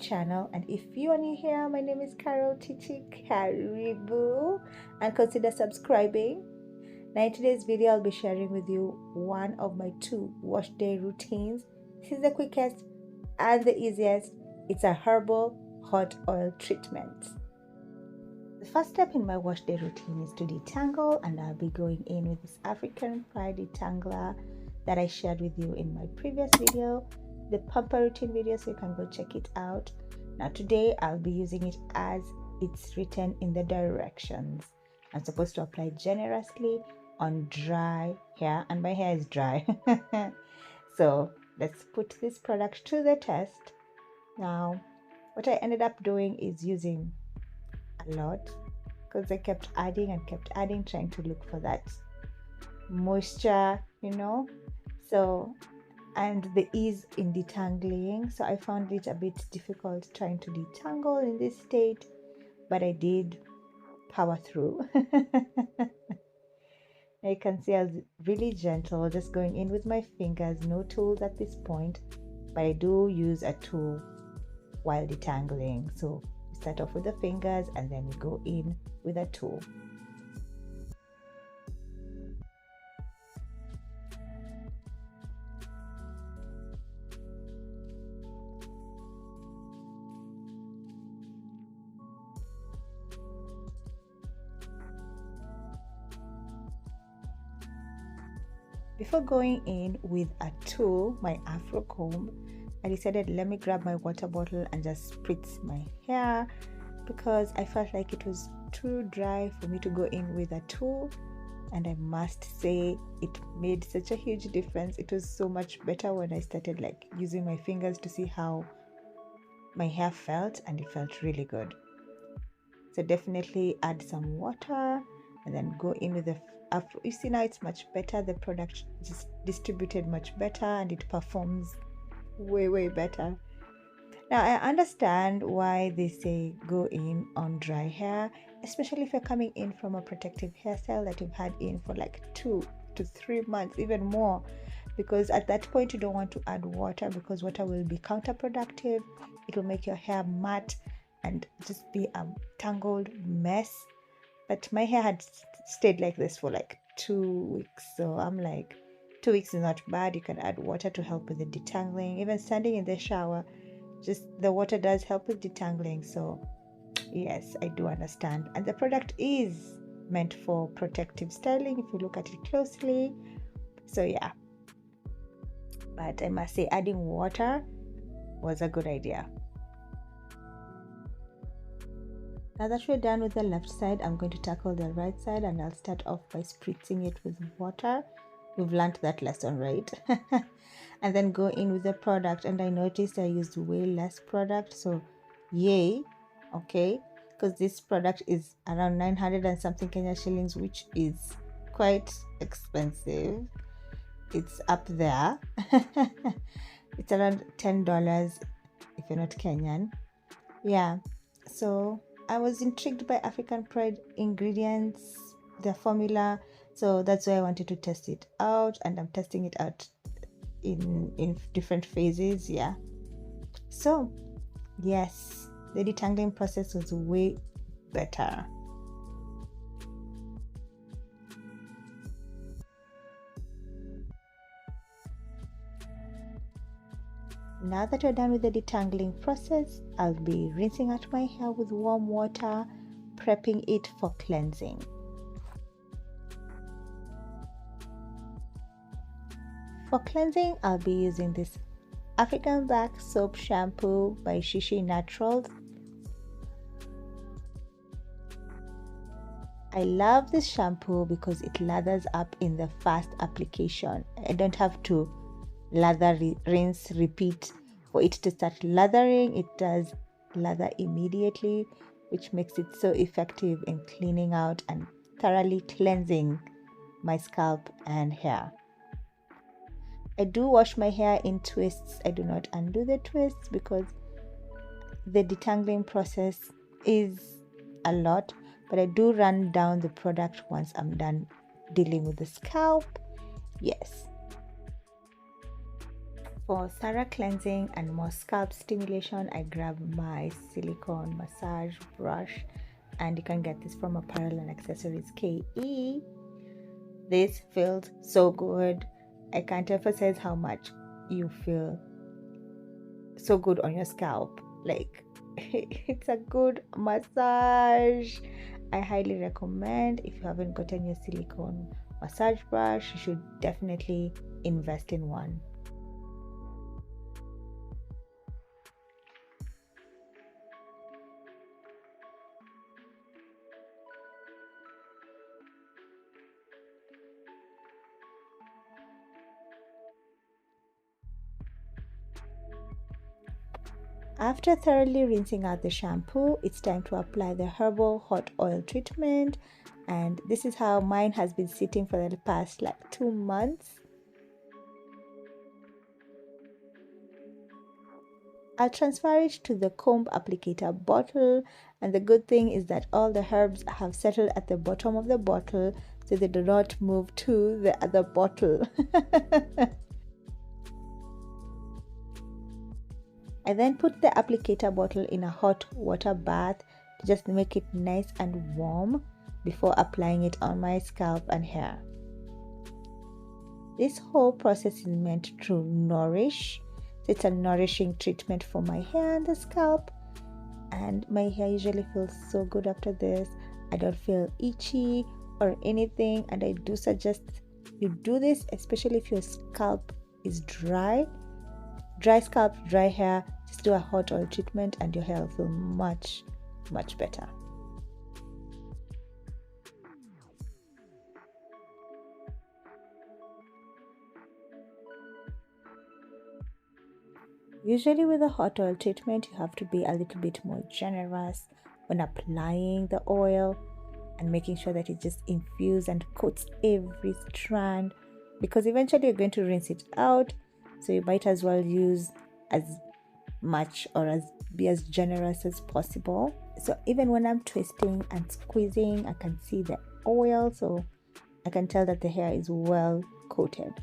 channel, and if you are new here, my name is Tichie. Karibu, and consider subscribing. Now in today's video I'll be sharing with you one of my 2 wash day routines. This is the quickest and the easiest. It's a herbal hot oil treatment. The first step in my wash day routine is to detangle, and I'll be going in with this African Pride detangler that I shared with you in my previous video, the pamper routine video, so you can go check it out. Now today I'll be using it as it's written in the directions. I'm supposed to apply generously on dry hair, and my hair is dry. So let's put this product to the test. Now what I ended up doing is using a lot, because I kept adding and kept adding, trying to look for that moisture, so, and the ease in detangling. So I found it a bit difficult trying to detangle in this state, but I did power through. You can see I was really gentle, just going in with my fingers, no tools at this point, but I do use a tool while detangling. So we start off with the fingers and then we go in with a tool. Before going in with a tool, my afro comb, I decided let me grab my water bottle and just spritz my hair, because I felt like it was too dry for me to go in with a tool. And I must say it made such a huge difference. It was so much better when I started using my fingers to see how my hair felt, and it felt really good. So definitely add some water and then go in with the afro. You see, now it's much better. The product just distributed much better and it performs way better. Now I understand why they say go in on dry hair, especially if you're coming in from a protective hairstyle that you've had in for 2 to 3 months, even more, because at that point you don't want to add water, because water will be counterproductive. It will make your hair matte and just be a tangled mess. But my hair had stayed like this for 2 weeks, so I'm like, 2 weeks is not bad. You can add water to help with the detangling. Even standing in the shower, just the water does help with detangling. So yes, I do understand. And the product is meant for protective styling if you look at it closely. So yeah, but I must say adding water was a good idea. Now that we're done with the left side, I'm going to tackle the right side, and I'll start off by spritzing it with water. You've learned that lesson, right? And then go in with the product. And I noticed I used way less product, so yay, okay, because this product is around 900 and something Kenya shillings, which is quite expensive. It's up there. It's around $10 if you're not Kenyan. Yeah, so I was intrigued by African Pride ingredients, their formula, so that's why I wanted to test it out, and I'm testing it out in different phases. Yeah, so yes, the detangling process was way better. Now that we're done with the detangling process, I'll be rinsing out my hair with warm water, prepping it for cleansing. For cleansing, I'll be using this African Black Soap Shampoo by Tichie Naturals. I love this shampoo because it lathers up in the fast application. I don't have to lather, rinse, repeat for it to start lathering. It does lather immediately, which makes it so effective in cleaning out and thoroughly cleansing my scalp and hair. I do wash my hair in twists. I do not undo the twists because the detangling process is a lot, but I do run down the product once I'm done dealing with the scalp. Yes. For thorough cleansing and more scalp stimulation, I grab my silicone massage brush, and you can get this from Apparel and Accessories KE. This feels so good. I can't emphasize how much you feel so good on your scalp. Like, it's a good massage. I highly recommend. If you haven't gotten your silicone massage brush, you should definitely invest in one. After thoroughly rinsing out the shampoo, it's time to apply the Herbal hot oil treatment, and this is how mine has been sitting for the past like 2 months. I'll transfer it to the comb applicator bottle, and the good thing is that all the herbs have settled at the bottom of the bottle, so they do not move to the other bottle. I then put the applicator bottle in a hot water bath to just make it nice and warm before applying it on my scalp and hair. This whole process is meant to nourish. So it's a nourishing treatment for my hair and the scalp, and my hair usually feels so good after this. I don't feel itchy or anything, and I do suggest you do this, especially if your scalp is dry scalp, dry hair. Just do a hot oil treatment and your hair will feel much better. Usually with a hot oil treatment, you have to be a little bit more generous when applying the oil and making sure that it just infuses and coats every strand, because eventually you're going to rinse it out. So you might as well use as much or be as generous as possible. So even when I'm twisting and squeezing, I can see the oil, so I can tell that the hair is well coated.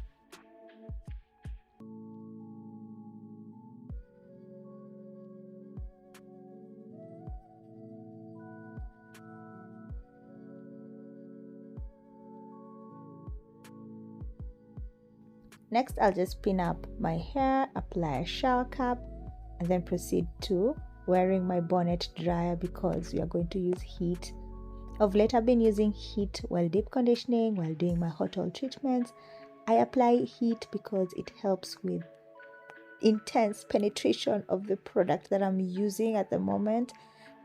Next, I'll just pin up my hair, apply a shower cap, and then proceed to wearing my bonnet dryer because we are going to use heat. Of late, I've been using heat while deep conditioning, while doing my hot oil treatments. I apply heat because it helps with intense penetration of the product that I'm using at the moment.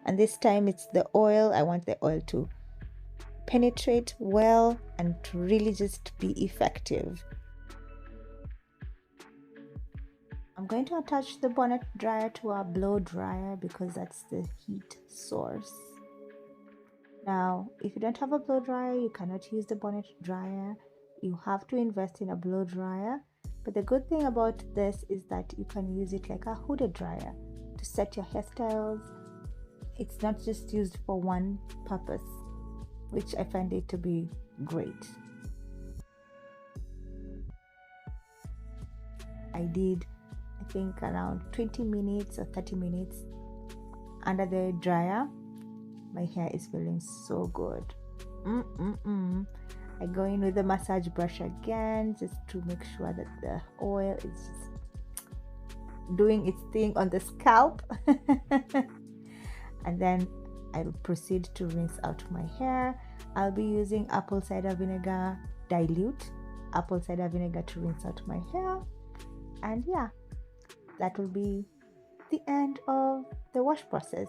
And this time it's the oil. I want the oil to penetrate well and to really just be effective. I'm going to attach the bonnet dryer to our blow dryer because that's the heat source. Now, if you don't have a blow dryer, you cannot use the bonnet dryer. You have to invest in a blow dryer. But the good thing about this is that you can use it like a hooded dryer to set your hairstyles. It's not just used for one purpose, which I find it to be great. I did, I think, around 20 minutes or 30 minutes under the dryer. My hair is feeling so good. I go in with the massage brush again just to make sure that the oil is just doing its thing on the scalp. And then I'll proceed to rinse out my hair. I'll be using apple cider vinegar, dilute apple cider vinegar to rinse out my hair. And yeah, that will be the end of the wash process.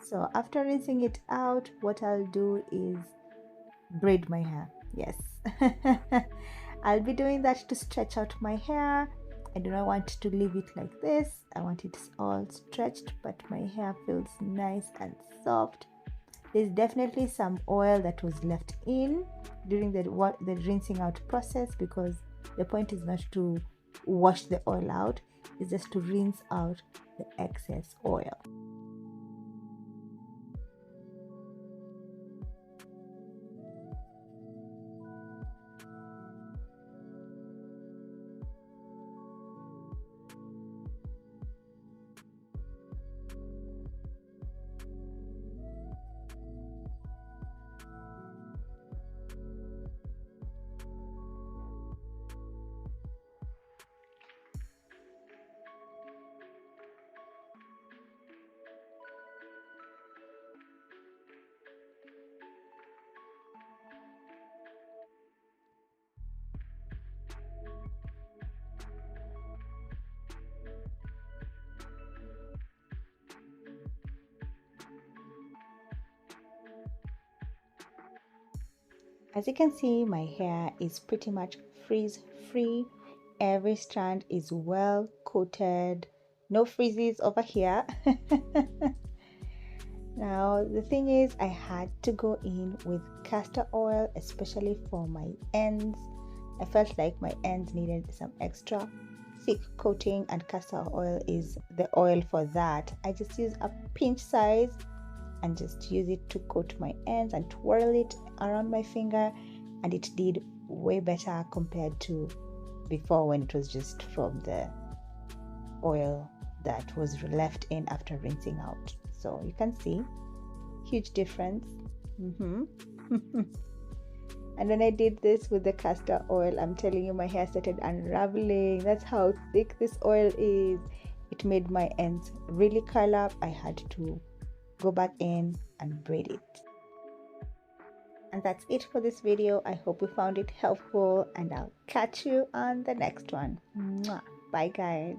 So after rinsing it out, what I'll do is braid my hair. Yes. I'll be doing that to stretch out my hair. I do not want to leave it like this. I want it all stretched, but my hair feels nice and soft. There's definitely some oil that was left in during the rinsing out process, because the point is not to wash the oil out, it's just to rinse out the excess oil. As you can see, my hair is pretty much frizz free. Every strand is well coated, no frizzes over here. Now the thing is, I had to go in with castor oil, especially for my ends. I felt like my ends needed some extra thick coating, and castor oil is the oil for that. I just use a pinch size and just use it to coat my ends and twirl it around my finger, and it did way better compared to before when it was just from the oil that was left in after rinsing out. So you can see huge difference. And when I did this with the castor oil, I'm telling you, my hair started unraveling. That's how thick this oil is. It made my ends really curl up. I had to go back in and braid it. And that's it for this video. I hope you found it helpful, and I'll catch you on the next one. Mwah. Bye guys.